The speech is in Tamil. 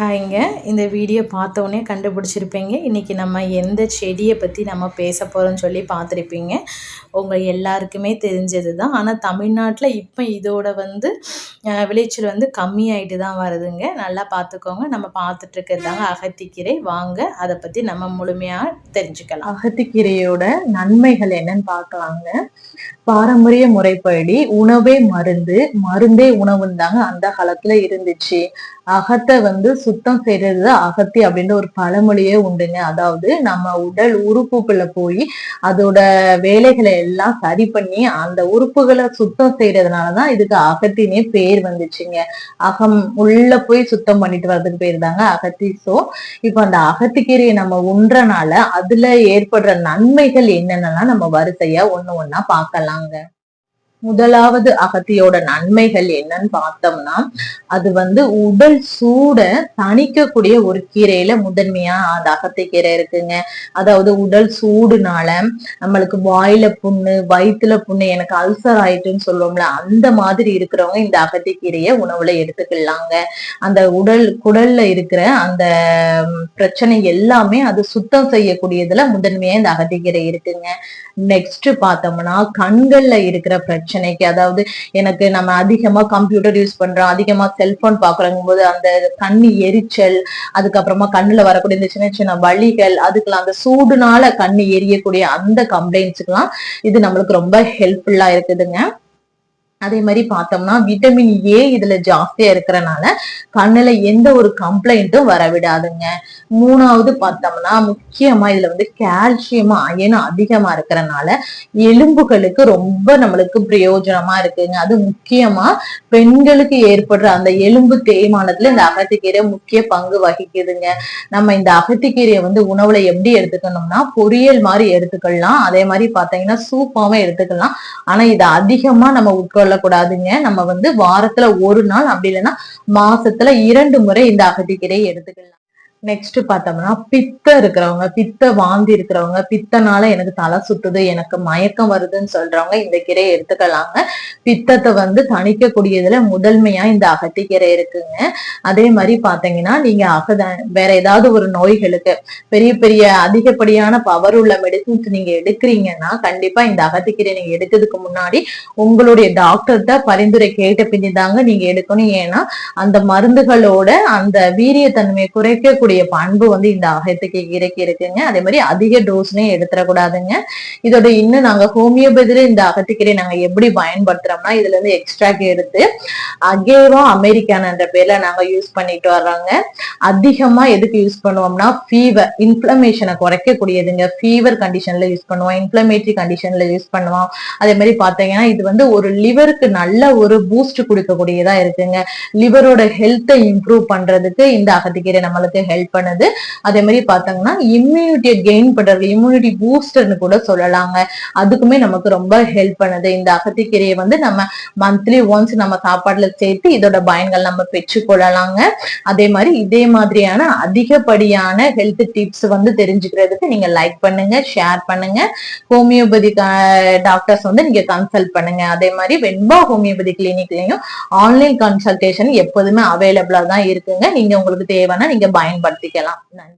ஹாய்ங்க. இந்த வீடியோ பார்த்தோன்னே கண்டுபிடிச்சிருப்பீங்க. இன்றைக்கி நம்ம எந்த செடியை பற்றி நம்ம பேச போகிறோம்னு சொல்லி பார்த்துருப்பீங்க. உங்கள் எல்லாருக்குமே தெரிஞ்சது தான். ஆனால் தமிழ்நாட்டில் இப்போ இதோட விளைச்சல் கம்மியாயிட்டு தான் வருதுங்க. நல்லா பார்த்துக்கோங்க. நம்ம பார்த்துட்ருக்கிறது தாங்க அகத்திக்கீரை. வாங்க அதை பற்றி நம்ம முழுமையாக தெரிஞ்சுக்கலாம். அகத்திக்கீரையோட நன்மைகள் என்னன்னு பார்க்கலாங்க. பாரம்பரிய முறைப்படி உணவே மருந்து, மருந்தே உணவுன்னு தாங்க அந்த காலத்துல இருந்துச்சு. அகத்தை சுத்தம் செய்யறது அகத்தி அப்படின்ற ஒரு பழமொழியே உண்டுங்க. அதாவது நம்ம உடல் உறுப்புக்குள்ள போய் அதோட வேலைகளை எல்லாம் சரி பண்ணி அந்த உறுப்புகளை சுத்தம் செய்யறதுனாலதான் இதுக்கு அகத்தினே பேர் வந்துச்சுங்க. அகம் உள்ள போய் சுத்தம் பண்ணிட்டு வர்றதுக்கு பேர் தாங்க அகத்தி. சோ இப்ப அந்த அகத்திக்கீரையை நம்ம உண்றனால அதுல ஏற்படுற நன்மைகள் என்னென்னலாம் நம்ம வரிசையா ஒண்ணா பார்க்கலாங்க. முதலாவது அகத்தியோட நன்மைகள் என்னன்னு பார்த்தோம்னா, அது உடல் சூட தணிக்கக்கூடிய ஒரு கீரையில முதன்மையா அந்த அகத்திக்கீரை இருக்குங்க. அதாவது உடல் சூடுனால நம்மளுக்கு வாயில புண்ணு, வயிற்றுல புண்ணு, எனக்கு அல்சர் ஆயிட்டுன்னு சொல்லுவோம்ல, அந்த மாதிரி இருக்கிறவங்க இந்த அகத்திக்கீரையை உணவுல எடுத்துக்கலாங்க. அந்த குடல்ல இருக்கிற அந்த பிரச்சனை எல்லாமே அது சுத்தம் செய்யக்கூடியதுல முதன்மையா இந்த அகத்திக்கீரை இருக்குங்க. நெக்ஸ்ட் பார்த்தோம்னா, கண்கள்ல இருக்கிற பிரச்சனைக்கு, அதாவது எனக்கு நம்ம அதிகமா கம்ப்யூட்டர் யூஸ் பண்றோம், அதிகமா செல்போன் பாக்குறோம் போது அந்த கண்ணு எரிச்சல், அதுக்கப்புறமா கண்ணுல வரக்கூடிய இந்த சின்ன சின்ன வலிகள், அதுக்கெல்லாம் அந்த சூடுனால கண்ணு எரியக்கூடிய அந்த கம்ப்ளைண்ட்ஸுக்கெல்லாம் இது நம்மளுக்கு ரொம்ப ஹெல்ப்ஃபுல்லா இருக்குதுங்க. அதே மாதிரி பார்த்தோம்னா விட்டமின் ஏ இதுல ஜாஸ்தியா இருக்கிறனால கண்ணுல எந்த ஒரு கம்ப்ளைண்ட்டும் வரவிடாதுங்க. மூணாவது பார்த்தோம்னா முக்கியமா இதுல கால்சியம் அயனும் அதிகமா இருக்கிறனால எலும்புகளுக்கு ரொம்ப நம்மளுக்கு பிரயோஜனமா இருக்குங்க. அது முக்கியமா பெண்களுக்கு ஏற்படுற அந்த எலும்பு தேய்மானத்துல இந்த அகத்திக்கீரை முக்கிய பங்கு வகிக்குதுங்க. நம்ம இந்த அகத்திக்கீரையை உணவுல எப்படி எடுத்துக்கணும்னா பொரியல் மாதிரி எடுத்துக்கலாம். அதே மாதிரி பாத்தீங்கன்னா சூப்பாவும் எடுத்துக்கலாம். ஆனா இதை அதிகமா நம்ம உட்கொள்ளக்கூடாதுங்க. நம்ம வாரத்துல ஒரு நாள் அப்படி இல்லைன்னா மாசத்துல 2 முறை இந்த அகத்திக்கீரையை எடுத்துக்கலாம். நெக்ஸ்ட் பார்த்தோம்னா பித்தம் இருக்கிறவங்க, பித்த வாந்தி இருக்கிறவங்க, பித்தனால எனக்கு தலை சுத்துது, எனக்கு மயக்கம் வருதுன்னு சொல்றவங்க இந்த கீரையை எடுத்துக்கலாங்க. பித்தத்தை தணிக்கக்கூடியதுல முதன்மையா இந்த அகத்திக்கீரை இருக்குங்க. அதே மாதிரி பாத்தீங்கன்னா நீங்க வேற ஏதாவது ஒரு நோய்களுக்கு பெரிய பெரிய அதிகப்படியான பவர் உள்ள மெடிசின்ஸ் நீங்க எடுக்கிறீங்கன்னா கண்டிப்பா இந்த அகத்திக்கீரை நீங்க எடுக்கிறதுக்கு முன்னாடி உங்களுடைய டாக்டர்கிட்ட பரிந்துரை கேட்ட பின்னிதாங்க நீங்க எடுக்கணும். ஏன்னா அந்த மருந்துகளோட அந்த வீரியத்தன்மையை குறைக்கக்கூடிய பண்பு இந்த அகத்திக்கீரைக்கு இருக்குங்க. அதே மாதிரி அதிக டோஸ்னே எடுத்துடக்கூடாதுங்க. இதோட இன்னும் நாங்க ஹோமியோபதியில இந்த அகத்திக்கீரை நாங்க எப்படி பயன்படுத்துறோம்னா இதுல இருந்து எக்ஸ்ட்ராக்ட் எடுத்து அகேவா அமெரிக்கான் என்ற பேர்ல நாங்க யூஸ் பண்ணிட்டு வர்றோங்க. அதிகமா எதுக்கு யூஸ் பண்ணுவோம்னா ஃபீவர், இன்ஃபிளமேஷனை குறைக்கக்கூடியதுங்க. ஃபீவர் கண்டிஷன்ல யூஸ் பண்ணுவோம், இன்ஃபிளமேட்டரி கண்டிஷன்ல யூஸ் பண்ணுவோம். அதே மாதிரி பாத்தீங்கன்னா இது ஒரு லிவருக்கு நல்ல ஒரு பூஸ்ட் கொடுக்கக்கூடியதா இருக்குங்க. லிவரோட ஹெல்த்தை இம்ப்ரூவ் பண்றதுக்கு இந்த அகத்திக்கீரை நம்மளுக்கு ஹெல்ப் பண்ணுது. அதே மாதிரி பாத்தீங்கன்னா இம்யூனிட்டியை கெயின் பண்றது, இம்யூனிட்டி பூஸ்டர்னு கூட சொல்லலாங்க. அதுக்குமே நமக்கு ரொம்ப ஹெல்ப் பண்ணுது. இந்த அகத்திக்கீரையை நம்ம மந்த்லி ஒன்ஸ் நம்ம சாப்பாடுல சேர்த்து இதோட பயன்கள் நம்ம பெற்றுக்கொள்ளலாங்க. அதே மாதிரி இதே மாதிரியான அதிகப்படியான ஹெல்த் டிப்ஸ் தெரிஞ்சுக்கிறதுக்கு நீங்க லைக் பண்ணுங்க, ஷேர் பண்ணுங்க. ஹோமியோபதி டாக்டர்ஸ் நீங்க கன்சல்ட் பண்ணுங்க. அதே மாதிரி வெண்பா ஹோமியோபதி கிளினிக்லயும் ஆன்லைன் கன்சல்டேஷன் எப்போதுமே அவைலபிளா தான் இருக்குங்க. நீங்க உங்களுக்கு தேவைன்னா நீங்க பயன்படுத்திக்கலாம். நன்றி.